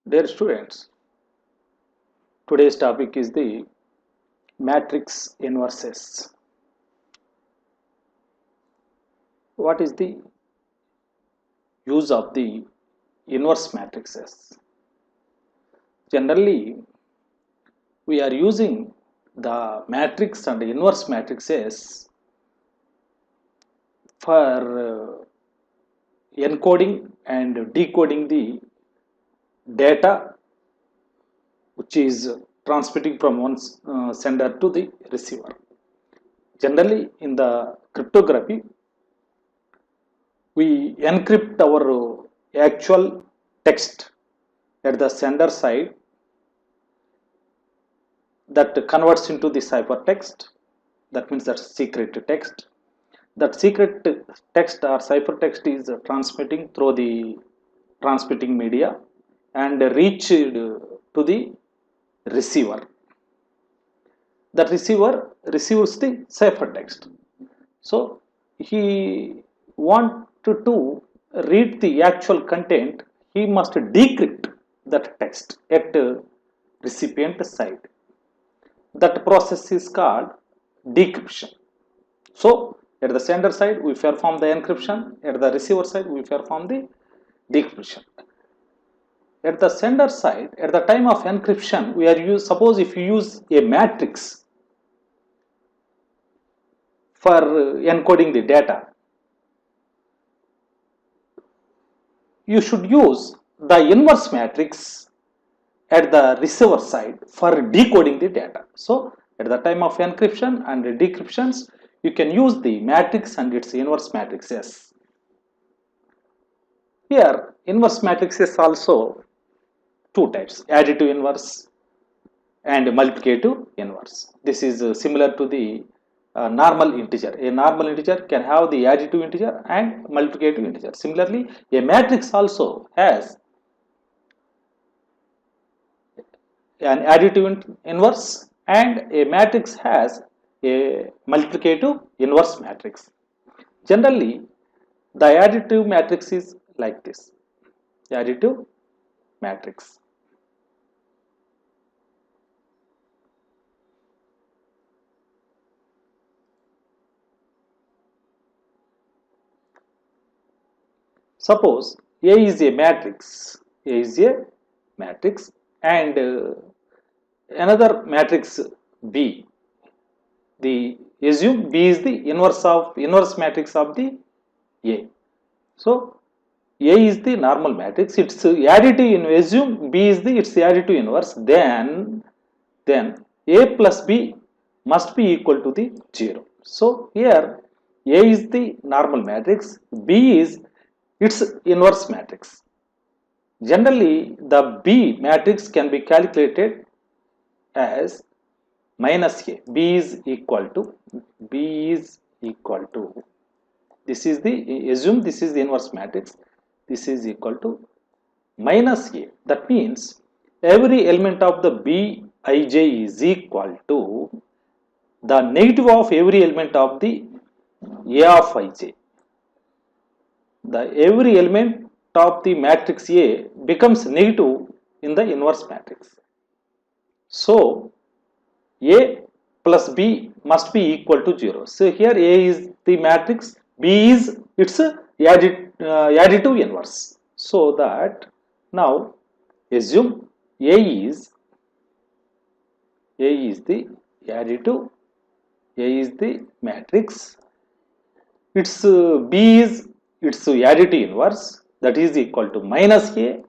Dear students, today's topic is the matrix inverses. What is the use of the inverse matrices? Generally, we are using the matrix and inverse matrices for encoding and decoding the data which is transmitting from one sender to the receiver. Generally, in the cryptography, we encrypt our actual text at the sender side that converts into the ciphertext. That means that's secret text. That secret text or ciphertext is transmitting through the transmitting media and reached to the receiver. That receiver receives the ciphertext. So he wanted to read the actual content, he must decrypt that text at recipient side. That process is called decryption. So at the sender side we perform the encryption, at the receiver side we perform the decryption. At the sender side, at the time of encryption, we are suppose if you use a matrix for encoding the data, you should use the inverse matrix at the receiver side for decoding the data. So at the time of encryption and decryptions, you can use the matrix and its inverse matrices. Here, inverse matrices also two types: additive inverse and multiplicative inverse. This is similar to the normal integer. A normal integer can have the additive integer and multiplicative integer. Similarly, a matrix also has an additive inverse and a matrix has a multiplicative inverse matrix. Generally, the additive matrix is like this. Additive matrix. Suppose A is a matrix, and another matrix B. Assume B is the inverse matrix of the A. So A is the normal matrix. Its additive inverse. Assume B is its additive inverse. Then A plus B must be equal to the 0. So here A is the normal matrix. B is its inverse matrix. Generally, the B matrix can be calculated as minus A. B is equal to this is the assume this is the inverse matrix. This is equal to minus A. That means every element of the Bij is equal to the negative of every element of the A of Ij. Every element of the matrix A becomes negative in the inverse matrix. So A plus B must be equal to 0. So here A is the matrix, B is its additive inverse. So that now assume A is the additive, A is the matrix, its B is its additive inverse, that is equal to minus A.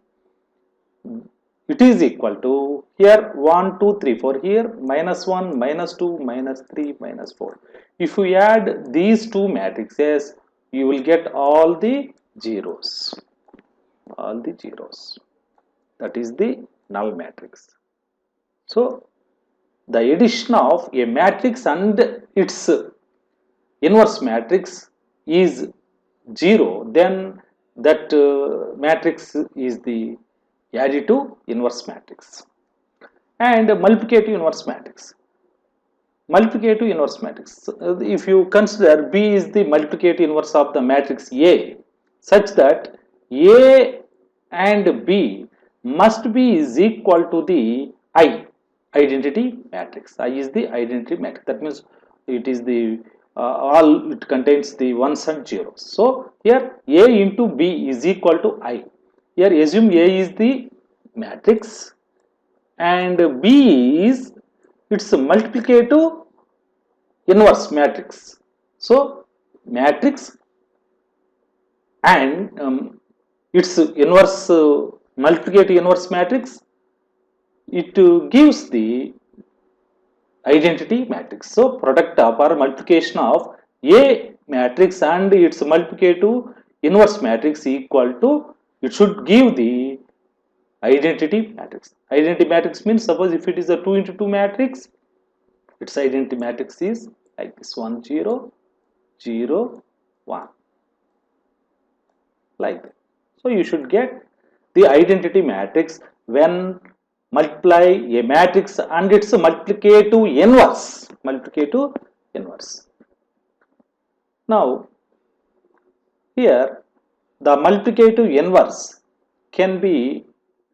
It is equal to here 1, 2, 3, 4, here minus 1, minus 2, minus 3, minus 4. If we add these two matrices, you will get all the zeros. That is the null matrix. So the addition of a matrix and its inverse matrix is 0, then that matrix is the additive inverse matrix. And multiplicative inverse matrix. If you consider B is the multiplicative inverse of the matrix A, such that A and B must be is equal to the I, identity matrix. I is the identity matrix. That means it is the all, it contains the ones and zeros. So here A into B is equal to I. Here assume A is the matrix and B is its multiplicative inverse matrix. So matrix and its inverse multiplicative inverse matrix, it gives the identity matrix. So product of or multiplication of A matrix and its multiplicative inverse matrix equal to, it should give the identity matrix. Identity matrix means, suppose if it is a 2 into 2 matrix, its identity matrix is like this: 1 0 0 1, like that. So you should get the identity matrix when multiply a matrix and its multiplicative inverse. Multiplicative inverse. Now here the multiplicative inverse can be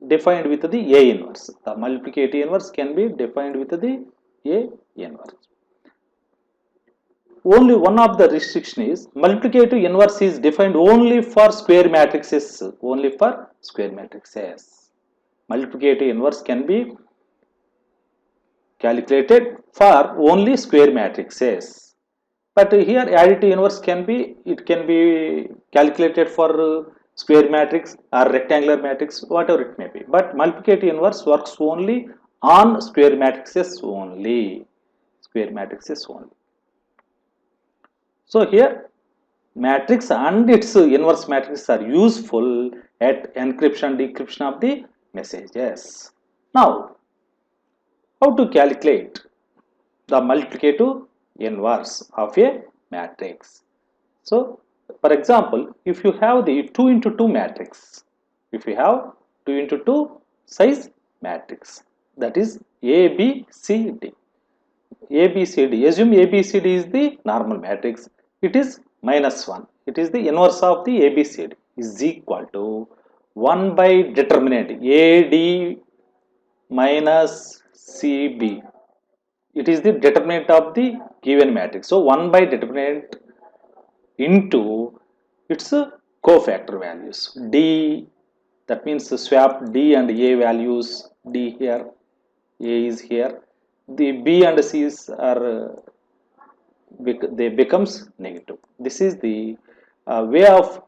defined with the A inverse. The multiplicative inverse can be defined with the A inverse. Only one of the restriction is multiplicative inverse is defined only for square matrices. Only for square matrices. Multiplicative inverse can be calculated for only square matrices. But here additive inverse can be, it can be calculated for square matrix or rectangular matrix, whatever it may be. But multiplicative inverse works only on square matrices only. Square matrices only. So here matrix and its inverse matrix are useful at encryption decryption of the messages. Now how to calculate the multiplicative inverse of a matrix? So for example, if you have the 2 into 2 matrix, if you have 2 into 2 size matrix, that is A, B, C, D. A, B, C, D. Assume A, B, C, D is the normal matrix. It is minus 1. It is the inverse of the A, B, C, D is equal to 1 by determinant A, D minus C, B. It is the determinant of the given matrix. So 1 by determinant into its cofactor values. D, that means swap D and A values. D here, A is here. The B and C's are they becomes negative. This is the way of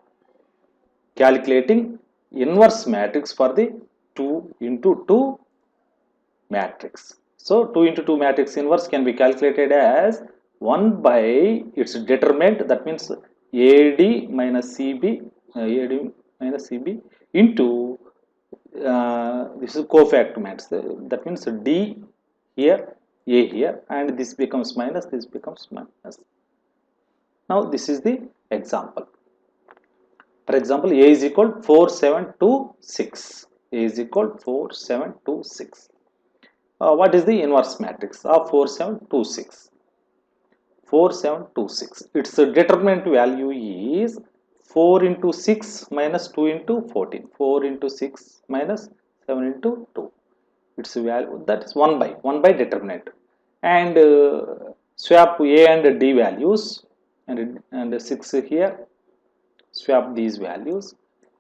calculating inverse matrix for the 2 into 2 matrix. So 2 into 2 matrix inverse can be calculated as 1 by its determinant, that means AD minus CB, AD minus CB into this is cofactor matrix, that means D here, A here, and this becomes minus, this becomes minus. Now this is the example. For example, A is equal 4726. A is equal 4726. What is the inverse matrix of 4726? 4726. Its determinant value is 4 into 6 minus 2 into 14. 4 into 6 minus 7 into 2. Its value, that is 1 by determinant. And swap A and D values and 6 here. Swap these values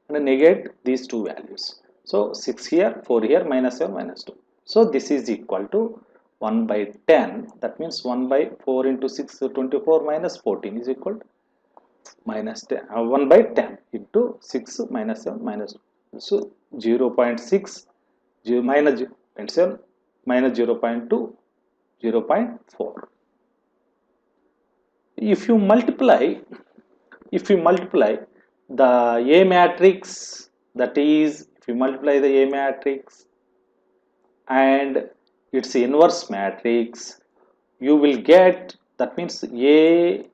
and negate these two values. So 6 here, 4 here, minus 7, minus 2. So this is equal to 1 by 10. That means 1 by 4 into 6, 24 minus 14 is equal to minus 10. 1 by 10 into 6 minus 7 minus 2. So 0 0.6 minus 0.7 minus 0 0.2, 0 0.4. If you multiply the A matrix, that is, if you multiply the A matrix and its inverse matrix, you will get, that means A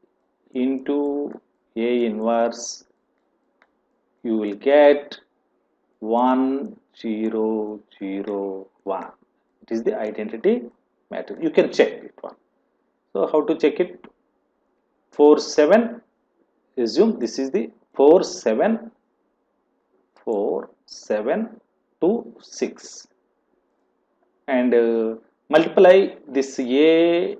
into A inverse, you will get 1 0 0 1. It is the identity matrix. You can check it one. So how to check it? 4 7, assume this is the 4 7 4 7 to 6 and multiply this A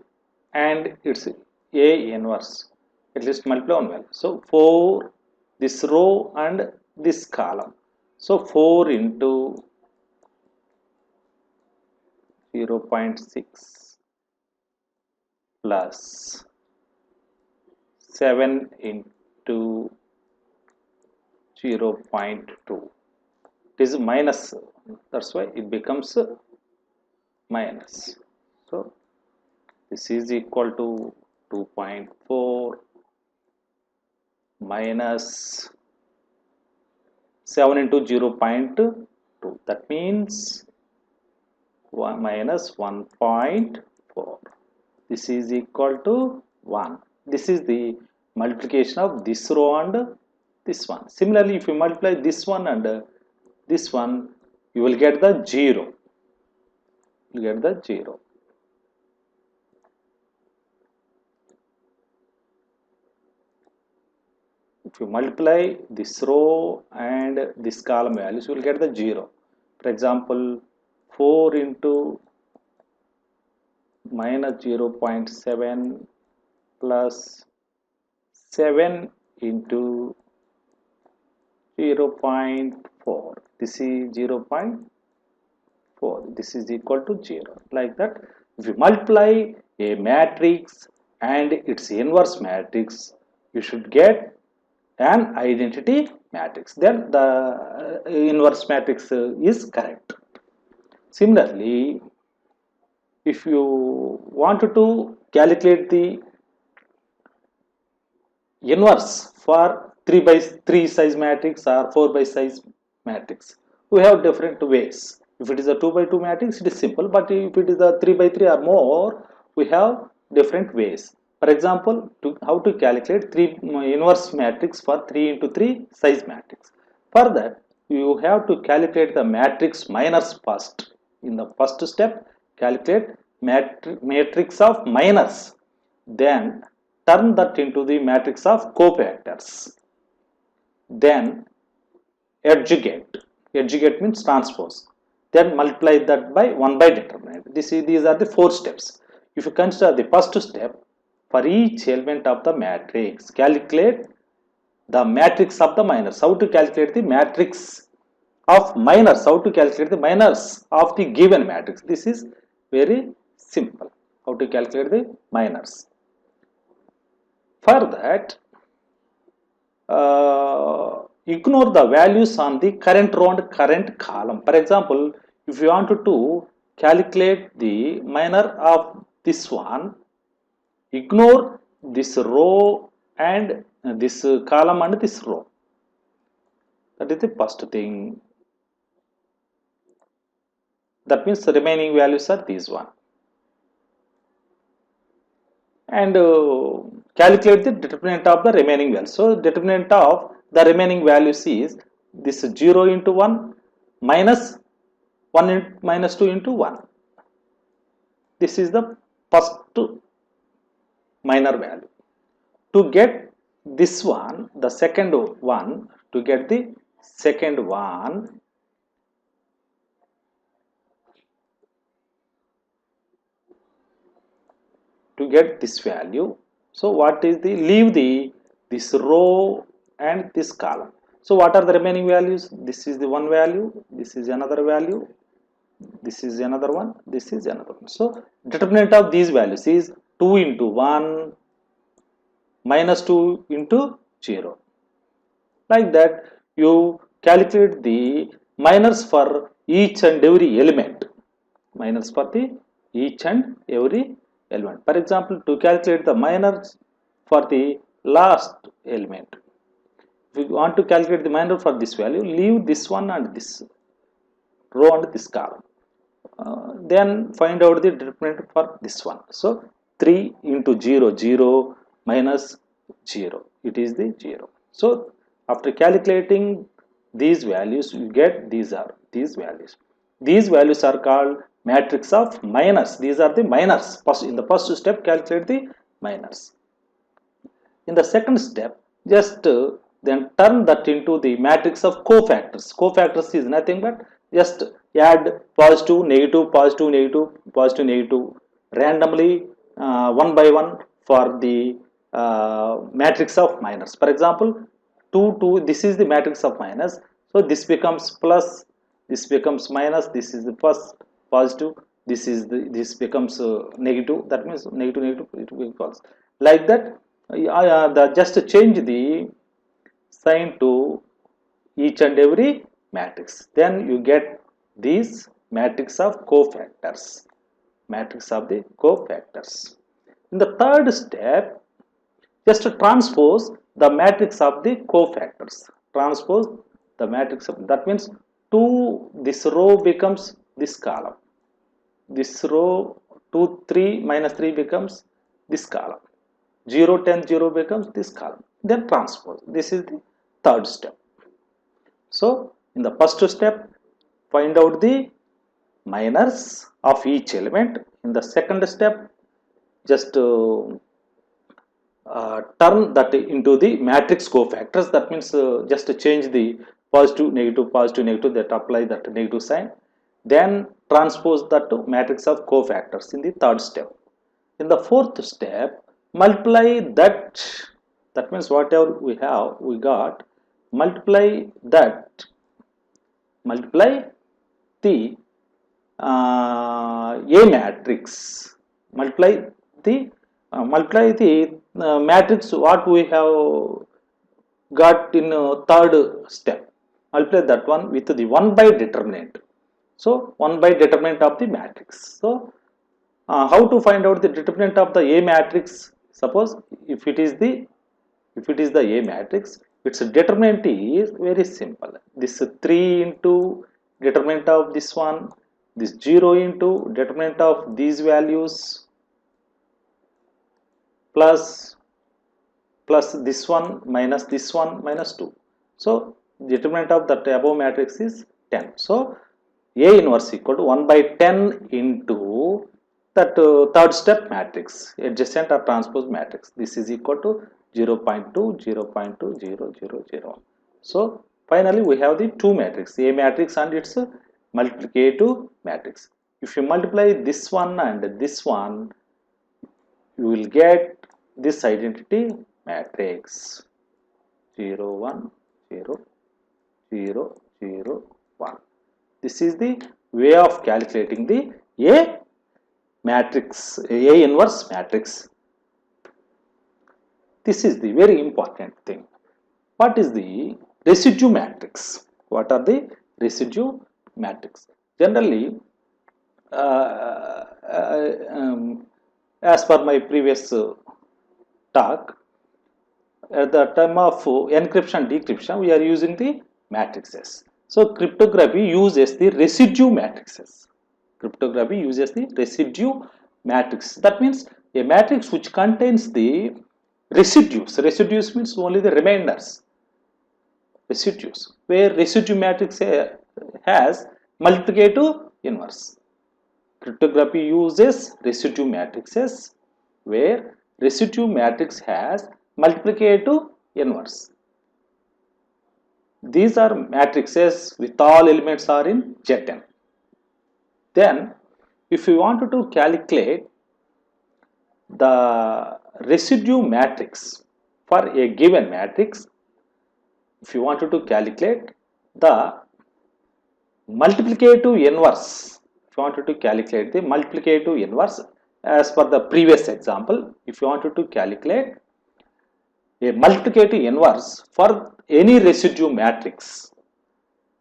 and its A inverse, at least multiply one value. So 4 this row and this column, so 4 into 0.6 plus 7 into 0.2, it is minus, that's why it becomes minus. So this is equal to 2.4 minus 7 into 0.2, that means 1 minus 1.4. This is equal to 1. This is the multiplication of this row and this one. Similarly, if you multiply this one and this one, you will get the 0. You get the 0. If you multiply this row and this column values, you will get the 0. For example, 4 into minus 0.7 plus 7 into 0.4, this is 0.4, this is equal to 0. Like that, if you multiply a matrix and its inverse matrix, you should get an identity matrix, then the inverse matrix is correct. Similarly, if you wanted to calculate the inverse for 3 by 3 size matrix or 4 by size matrix, we have different ways. If it is a 2 by 2 matrix, it is simple, but if it is a 3 by 3 or more, we have different ways. For example, how to calculate 3 inverse matrix for 3 into 3 size matrix. For that, you have to calculate the matrix minors first. In the first step, calculate matrix of minors, then turn that into the matrix of cofactors, then adjugate. Adjugate means transpose, then multiply that by 1 by determinant. These are the 4 steps. If you consider the first step, for each element of the matrix, calculate the matrix of the minors. How to calculate the matrix of minors? How to calculate the minors of the given matrix? This is very simple. How to calculate the minors? For that, ignore the values on the current row and current column. For example, if you wanted to calculate the minor of this one, ignore this row and this column and this row. That is the first thing. That means the remaining values are these one. And calculate the determinant of the remaining values. So determinant of the remaining values is this 0 into 1 minus 1 into minus 2 into 1. This is the first minor value. To get this one, the second one, to get the second one, to get this value, so what is the, leave the this row and this column. So what are the remaining values? This is the one value, this is another value, this is another one, this is another one. So determinant of these values is 2 into 1 minus 2 into 0. Like that, you calculate the minors for each and every element. Minors for the each and every element. For example, to calculate the minors for the last element, if you want to calculate the minor for this value, leave this one and this row and this column. Then find out the determinant for this one. So 3 into 0, 0 minus 0, it is the 0. So after calculating these values, you get these values. These values are called matrix of minors. These are the minors. First, in the first step, calculate the minors. In the second step, just then turn that into the matrix of cofactors. Cofactors is nothing but just add positive, negative, positive, negative, positive, negative randomly one by one for the matrix of minus. For example, 2 2, this is the matrix of minus, so this becomes plus, this becomes minus, this is the first positive, this is the, this becomes negative, that means negative negative it will be false, like that. Just change the sign to each and every matrix, then you get these matrix of cofactors, matrix of the cofactors. In the third step, just transpose the matrix of the cofactors, transpose the matrix of, that means 2, this row becomes this column, this row 2 3 minus 3 becomes this column, 0 10 0 becomes this column, then transpose. This is the third step. So in the first step, find out the minors of each element. In the second step, just turn that into the matrix cofactors, that means just change the positive negative positive negative, that apply that negative sign, then transpose that to matrix of cofactors in the third step. In the fourth step, multiply that, that means whatever we have, we got, multiply that, multiply the A matrix, multiply the matrix what we have got in third step, multiply that one with the 1 by determinant. So 1 by determinant of the matrix. So how to find out the determinant of the A matrix? Suppose if it is the A matrix, its determinant is very simple. This 3 into determinant of this one, this 0 into determinant of these values, plus this one minus this one minus 2. So determinant of that above matrix is 10. So A inverse equal to 1 by 10 into that third step matrix, adjacent or transpose matrix. This is equal to 0 0.2 0 0.2 0 0 0. So finally we have the two matrix, A matrix and its multiplicative matrix. If you multiply this one and this one, you will get this identity matrix 0 1 0 0 0 1. This is the way of calculating the A matrix, A inverse matrix. This is the very important thing. What is the residue matrix? What are the residue matrix? Generally, as per my previous talk, at the time of encryption decryption, we are using the matrices. So cryptography uses the residue matrices. Cryptography uses the residue matrix. That means a matrix which contains the residues. Residues means only the remainders. Residues, where residue matrix has multiplicative inverse. Cryptography uses residue matrices where residue matrix has multiplicative inverse. These are matrices with all elements are in Zn. Then if we wanted to calculate the residue matrix for a given matrix, if you wanted to calculate the multiplicative inverse, if you wanted to calculate the multiplicative inverse as per the previous example, if you wanted to calculate a multiplicative inverse for any residue matrix,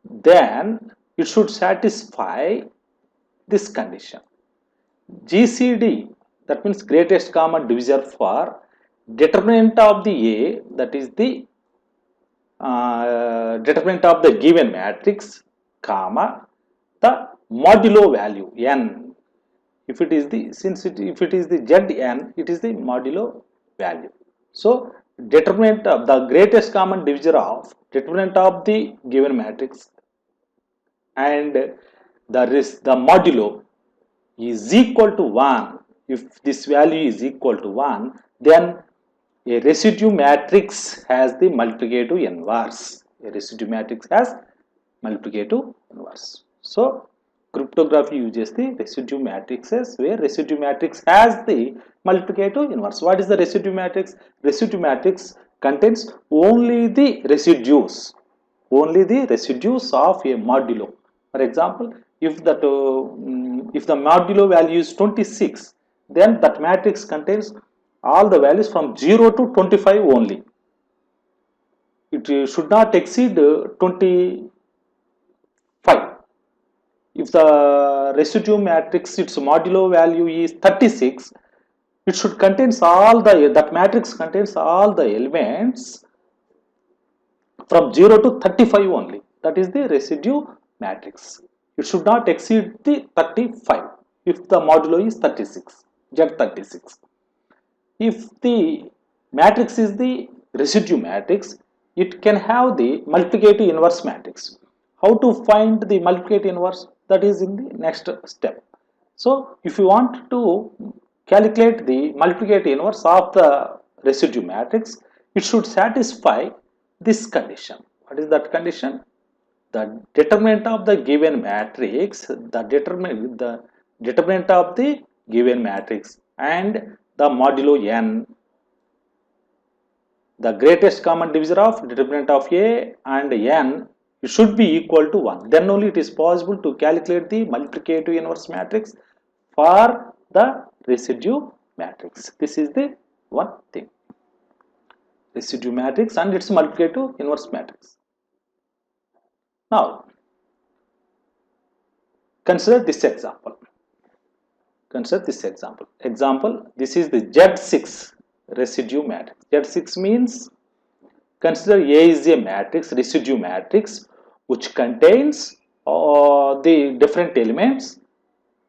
then it should satisfy this condition. GCD, that means greatest common divisor for determinant of the A, that is the determinant of the given matrix, comma, the modulo value n. If it is the, if it is the Zn, it is the modulo value. So determinant of the greatest common divisor of determinant of the given matrix and the modulo is equal to 1. If this value is equal to 1, then a residue matrix has the multiplicative inverse. A residue matrix has multiplicative inverse. So cryptography uses the residue matrices, where residue matrix has the multiplicative inverse. What is the residue matrix? Residue matrix contains only the residues of a modulo. For example, if if the modulo value is 26, then that matrix contains all the values from 0 to 25 only. It should not exceed 25. If the residue matrix, its modulo value is 36, it should contains all the, that matrix contains all the elements from 0 to 35 only. That is the residue matrix. It should not exceed the 35 if the modulo is 36, Z36. If the matrix is the residue matrix, it can have the multiplicative inverse matrix. How to find the multiplicative inverse? That is in the next step. So if you want to calculate the multiplicative inverse of the residue matrix, it should satisfy this condition. What is that condition? The determinant of the given matrix, the determinant of the given matrix and the modulo n, the greatest common divisor of determinant of A and n, it should be equal to 1. Then only it is possible to calculate the multiplicative inverse matrix for the residue matrix. This is the one thing. Residue matrix and its multiplicative inverse matrix. Now, consider this example. Consider this example. Example, this is the Z6 residue matrix. Z6 means, consider A is a matrix, residue matrix, which contains the different elements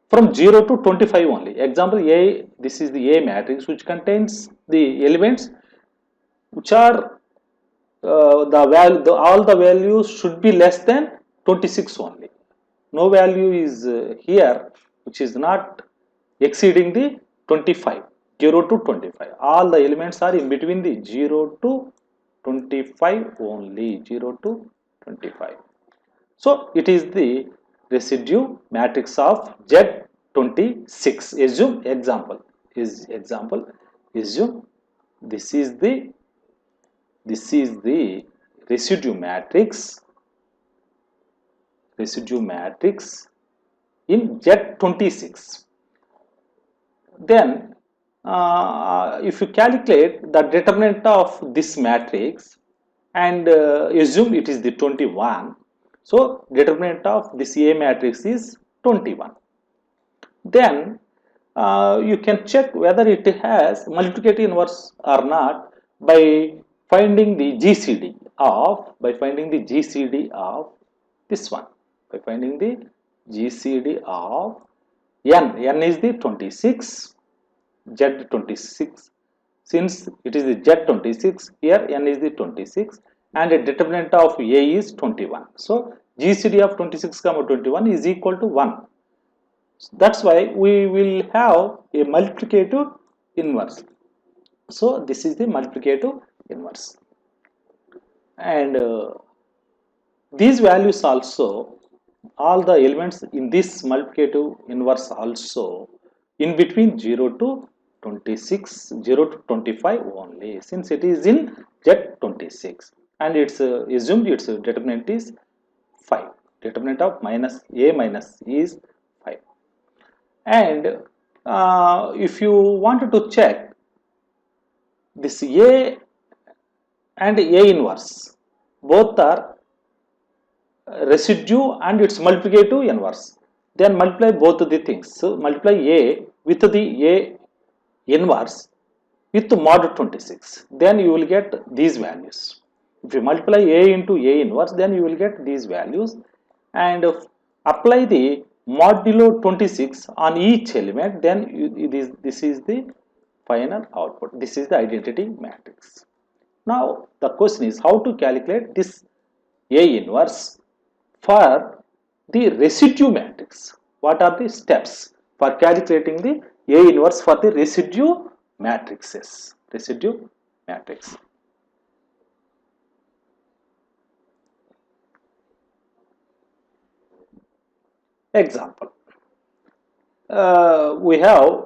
from 0 to 25 only. Example A, this is the A matrix, which contains the elements which are all the values should be less than 26 only. No value is here which is not exceeding the 25, 0 to 25. All the elements are in between the 0 to 25 only, 0 to 25. So it is the residue matrix of Z26. Assume assume this is the residue matrix in Z26. Then if you calculate the determinant of this matrix and assume it is the 21, so determinant of this A matrix is 21. Then you can check whether it has multiplicative inverse or not by finding the GCD of this one, by finding the GCD of n is the 26, Z26. Since it is the Z26, here n is the 26 and the determinant of A is 21. So GCD of 26, 21 is equal to 1. That's why we will have a multiplicative inverse. So this is the multiplicative inverse. And these values also, all the elements in this multiplicative inverse also in between 0 to 26, 0 to 25 only, since it is in Z26 and it's assumed its determinant is 5. Determinant of minus A minus is 5. And if you wanted to check this A and A inverse, both are residue and its multiplicative inverse, then multiply both the things. So multiply A with the A inverse with mod 26, then you will get these values. If you multiply A into A inverse, then you will get these values, and apply the modulo 26 on each element, then this is the final output. This is the identity matrix. Now the question is how to calculate this A inverse for the residue matrix. What are the steps for calculating the A inverse for the residue matrices? Residue matrix. Example, we have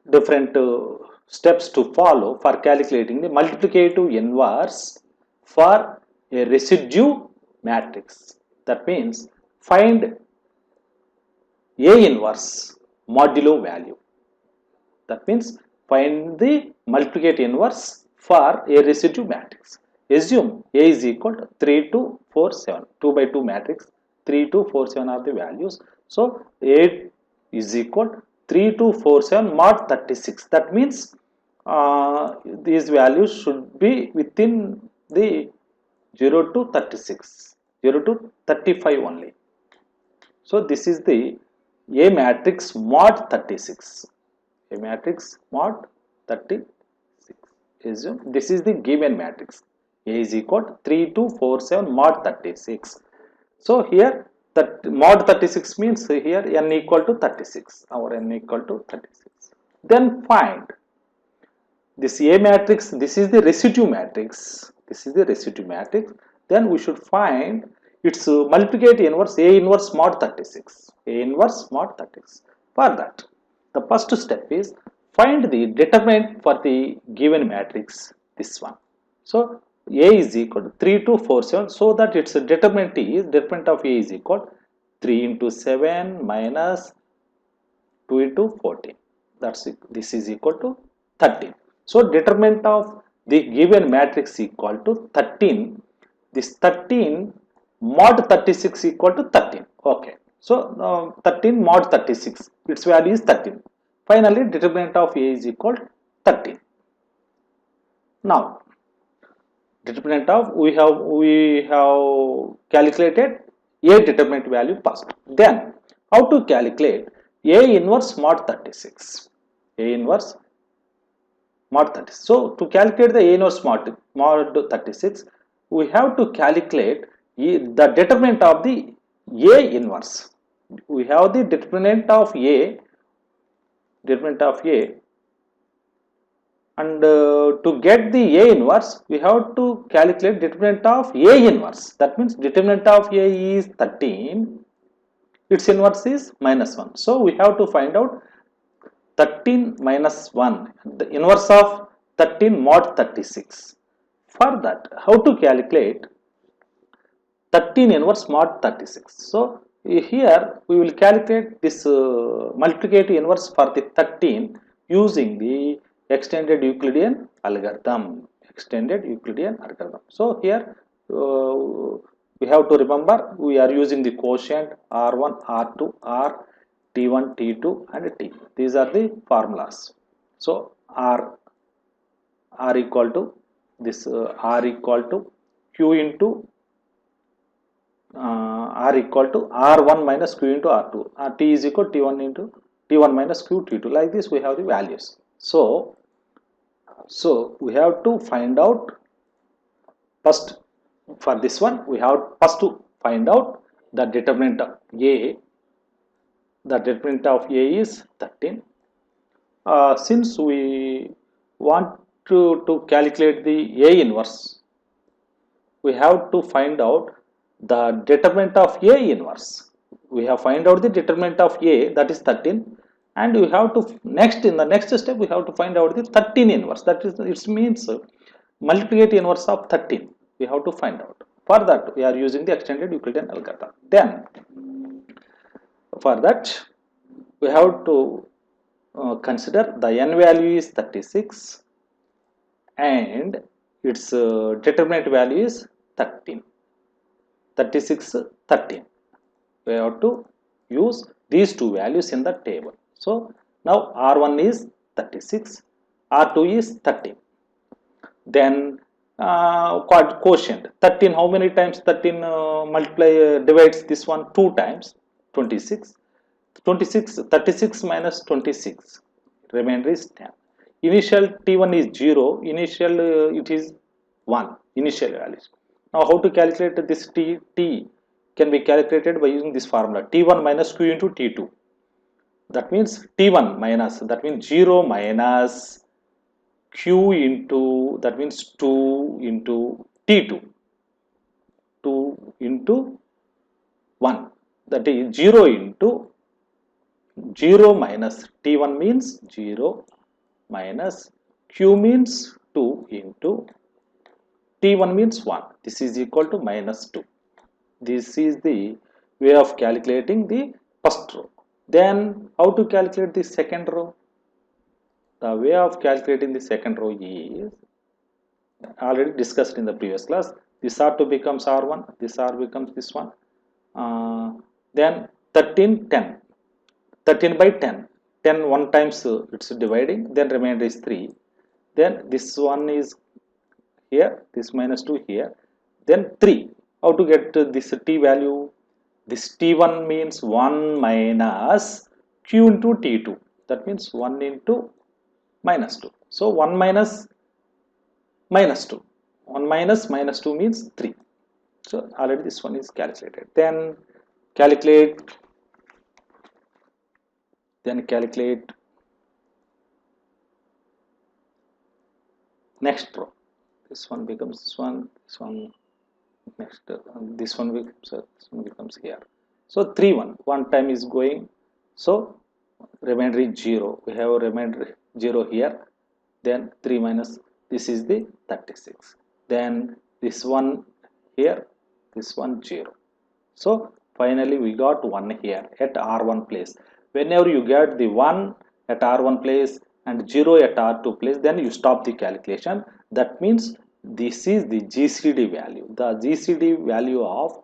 different steps to follow for calculating the multiplicative inverse for a residue matrix. That means find A inverse modulo value. That means find the multiplicative inverse for a residue matrix. Assume A is equal to 3 to 4, 7, 2 by 2 matrix, 3 to 4, 7 are the values. So A is equal to 3 to 4, 7 mod 36. That means these values should be within the 0 to 36, 0 to 35 only. So this is the A matrix mod 36. A matrix mod 36. Assume this is the given matrix. A is equal to 3 to 4, 7 mod 36. So here that mod 36 means here n equal to 36. Our n equal to 36. Then find this A matrix. This is the residue matrix. This is the residue matrix. Then we should find its multiplicative inverse A inverse mod 36. A inverse mod 36. For that, the first step is find the determinant for the given matrix, this one. So A is equal to 3 to 4, 7, so that its determinant of A is equal to 3 into 7 minus 2 into 14. That's it. This is equal to 13. So determinant of the given matrix equal to 13. This 13 mod 36 equal to 13. Okay. So 13 mod 36. Its value is 13. Finally, determinant of A is equal to 13. Now, determinant of we have calculated A determinant value first. Then, how to calculate A inverse mod 36? A inverse mod 36. So, to calculate the A inverse mod 36, we have to calculate the determinant of the A inverse. We have the determinant of A, and to get the A inverse, we have to calculate determinant of A inverse. That means determinant of A is 13, its inverse is minus 1. So we have to find out 13 minus 1, the inverse of 13 mod 36. For that, how to calculate 13 inverse mod 36? So here we will calculate this multiplicative inverse for the 13 using the extended Euclidean algorithm. So here we have to remember we are using the quotient R1, R2, R, T1, T2 and T. These are the formulas. So R equal to this R equal to Q into R equal to R1 minus Q into R2. T is equal to T1 into T1 minus Q T2. Like this we have the values. So we have to find out first, for this one we have first to find out the determinant of A. The determinant of A is 13. Since we want to calculate the A inverse, we have to find out the determinant of A inverse. We have find out the determinant of A, that is 13, and we have to in the next step we have to find out the 13 inverse. That is, it means multiplicative inverse of 13. We have to find out. For that we are using the extended Euclidean algorithm. Then for that we have to consider the n value is 36 and its determinant value is 13. 36, 13. We have to use these two values in the table. So now R1 is 36, R2 is 13. Then quotient 13, how many times 13 divides this one? 2 times, 26. 36 minus 26, remainder is 10. Initial T1 is 0, initial it is 1, initial values. Now how to calculate this T can be calculated by using this formula, T1 minus Q into T2. That means T1 minus, that means 0 minus Q into, that means 2 into T2, 2 into 1, that is 0 into 0 minus T1 means 0 minus Q means 2 into T1 means 1. This is equal to minus 2. This is the way of calculating the first row. Then how to calculate the second row? The way of calculating the second row is already discussed in the previous class. This R2 becomes R1, this R becomes this one. Then 13, 10. 13 by 10. 10 one times it's dividing, then remainder is 3. Then this one is here, this minus 2 here, then 3. How to get this T value? This T1 means 1 minus Q into T2. That means 1 into minus 2. So 1 minus minus 2. 1 minus minus 2 means 3. So already this one is calculated. Then calculate next row. This one becomes this one next, this one becomes here. So 3 1 time is going, so remainder is 0. We have a remainder 0 here. Then 3 minus, this is the 36. Then this one here, this one 0. So finally we got 1 here at R1 place. Whenever you get the 1 at R1 place and 0 at R2 place, then you stop the calculation. That means this is the GCD value. The GCD value of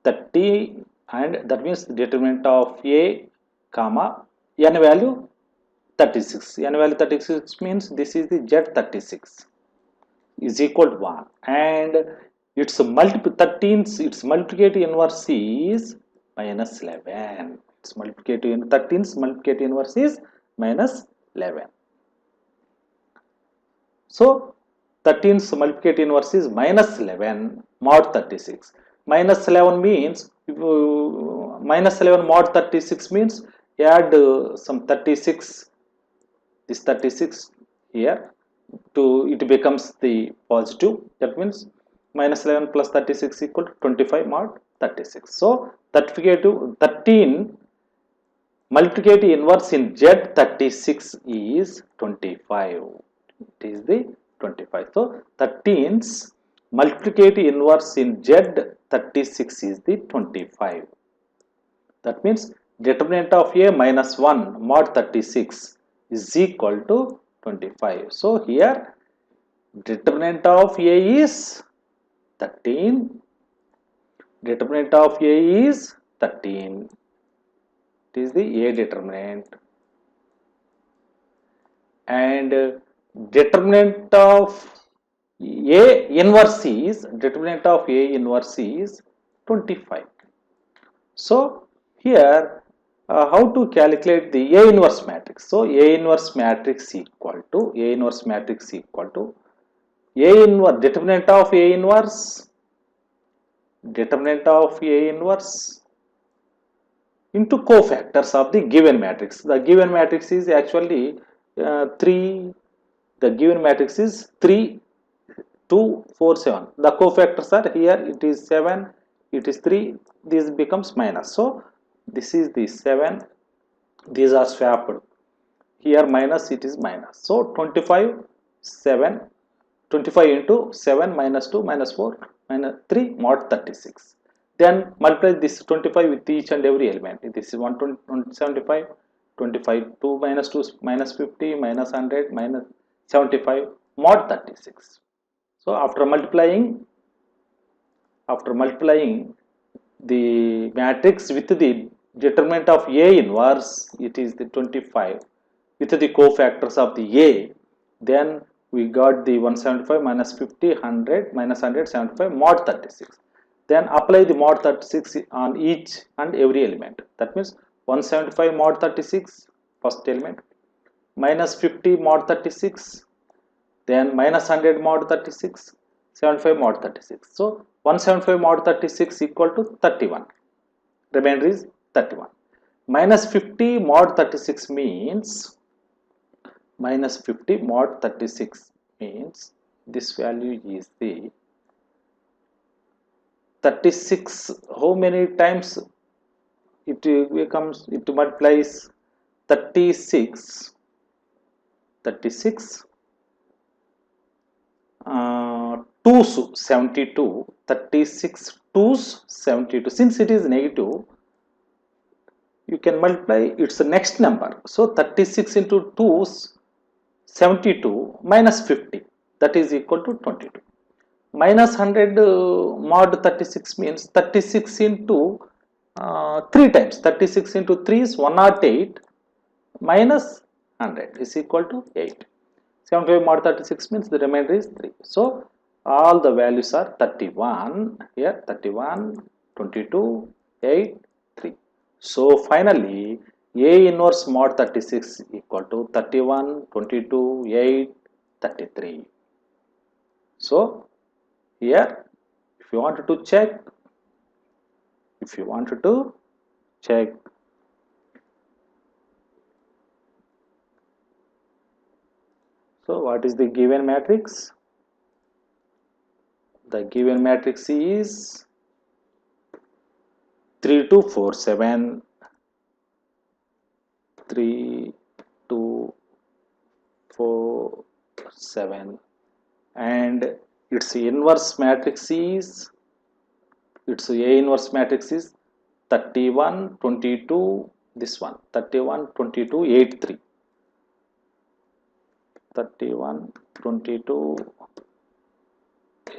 30, and that means the determinant of A comma n value 36. N value 36 means this is the Z36 is equal to 1, and its multiplicative inverse is minus 11. Its multiplicative 13's multiplicative inverse is minus 11. So 13's multiplicative inverse is minus 11 mod 36. Minus 11 means minus 11 mod 36 means add some 36, this 36 here, to it becomes the positive. That means minus 11 plus 36 equal to 25 mod 36. So 13 multiplicative inverse in Z36 is 25. It is the 25. So 13's multiplicative inverse in Z36 is the 25. That means determinant of A minus 1 mod 36 is equal to 25. So here determinant of A is 13. Determinant of A is 13. It is the A determinant. And determinant of A inverse is 25. So here how to calculate the A inverse matrix? So A inverse matrix equal to A inverse determinant of A inverse into cofactors of the given matrix. The given matrix is actually 3. The given matrix is 3, 2, 4, 7. The cofactors are here. It is 7. It is 3. This becomes minus. So this is the 7. These are swapped. Here minus, it is minus. So 25 into 7 minus 2 minus 4 minus 3 mod 36. Then multiply this 25 with each and every element. This is 175, 25, 2 minus 2 minus 50 minus 100 minus 75 mod 36. So after multiplying the matrix with the determinant of A inverse, it is the 25 with the cofactors of the A. Then we got the 175 minus 50, 100 minus 100, 75 mod 36. Then apply the mod 36 on each and every element. That means 175 mod 36 first element, minus 50 mod 36, then minus 100 mod 36, 75 mod 36. So 175 mod 36 equal to 31. Remainder is 31. Minus 50 mod 36 means this value is the 36. How many times it becomes, it multiplies 36 2's 72, 36 2's 72. Since it is negative, you can multiply its next number. So 36 into 2's 72 minus 50, that is equal to 22. Minus 100 mod 36 means 36 into 3 times. 36 into 3 is 108 minus 100 is equal to 8. 75 mod 36 means the remainder is 3. So all the values are 31 here, 31, 22, 8, 3. So finally A inverse mod 36 equal to 31, 22, 8, 33. So here, if you wanted to check, so what is the given matrix? The given matrix is 3, 2, 4, 7, 3, 2, 4, 7, and its inverse matrix is, its A inverse matrix is 31, 22, this one 31, 22, 8, 3. 31, 22,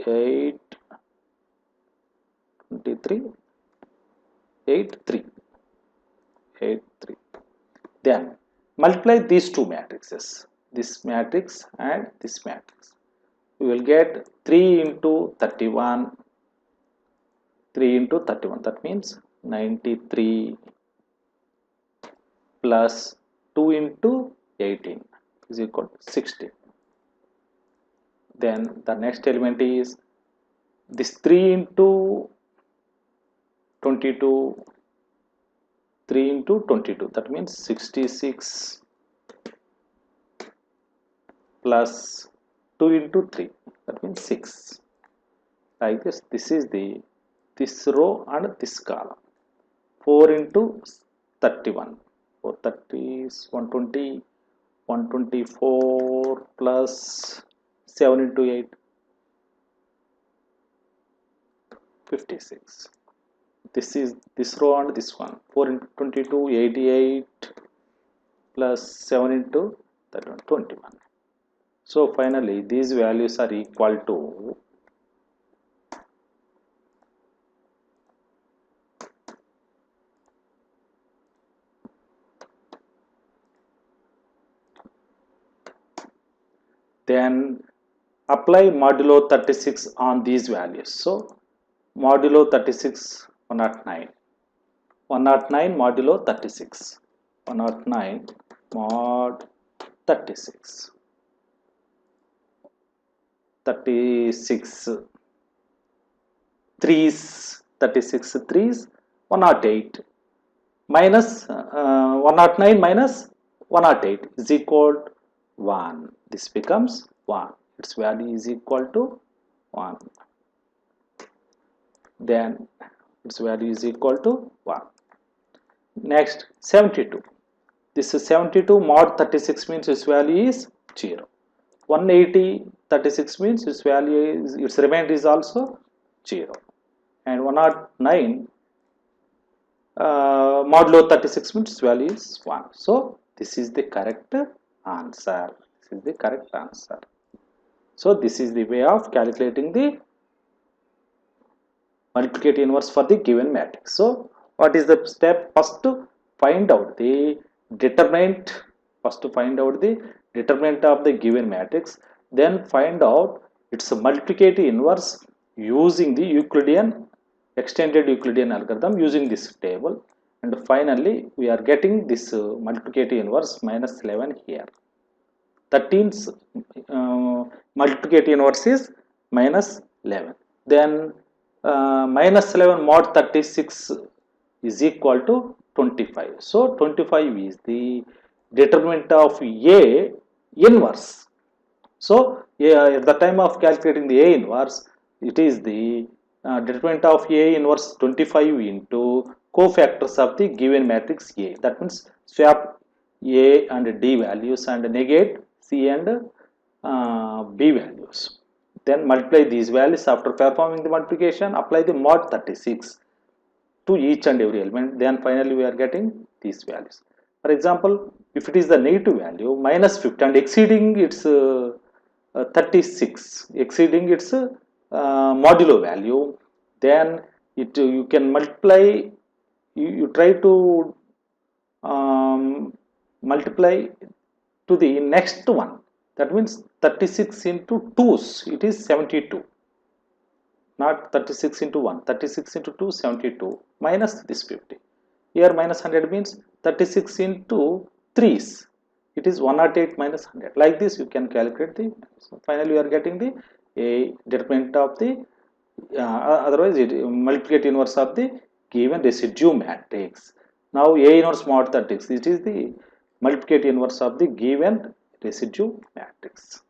8, 23, 8, 3, 8, 3. Then multiply these two matrices, this matrix and this matrix. You will get 3 into 31, 3 into 31, that means 93 plus 2 into 18 is equal to 60. Then the next element is this 3 into 22, 3 into 22, that means 66 plus 2 into 3, that means 6. Like this, this is this row and this column. 4 into 31, 430 is 120, 124 plus 7 into 8, 56. This is this row and this one. 4 into 22, 88 plus 7 into 31, 21. So finally these values are equal to then apply modulo 36 on these values. So modulo 36 109, 109 modulo 36, 109 mod 36, 36 threes, 36 threes 108 minus 109 minus 108 is equal to 1. This becomes 1. Its value is equal to 1. Then its value is equal to 1. Next 72. This is 72 mod 36 means its value is 0. 180 36 means its value is, its remainder is also 0. And 109 modulo 36 means its value is 1. So this is the correct answer. This is the correct answer. So this is the way of calculating the multiplicative inverse for the given matrix. So what is the step? First to find out the determinant. First to find out the determinant of the given matrix. Then find out its multiplicative inverse using the Euclidean, extended Euclidean algorithm using this table. And finally we are getting this multiplicative inverse minus 11 here. 13's multiplicative inverse is minus 11. Then minus 11 mod 36 is equal to 25. So 25 is the determinant of A inverse. So at the time of calculating the A inverse, it is the determinant of A inverse 25 into cofactors of the given matrix A. That means swap A and D values and negate C and B values. Then multiply these values after performing the multiplication, apply the mod 36 to each and every element. Then finally we are getting these values. For example, if it is the negative value minus 50 and exceeding its 36, exceeding its modulo value, then you can multiply, you try to multiply to the next one. That means 36 into 2's, it is 72, not 36 into 1, 36 into 2, 72, minus this 50. Here minus 100 means 36 into 3's, it is 108 minus 100. Like this you can calculate the, so finally you are getting the a determinant of the otherwise it multiplicate inverse of the given residue matrix. Now A inverse mod 36, it is the multiplicate inverse of the given residue matrix.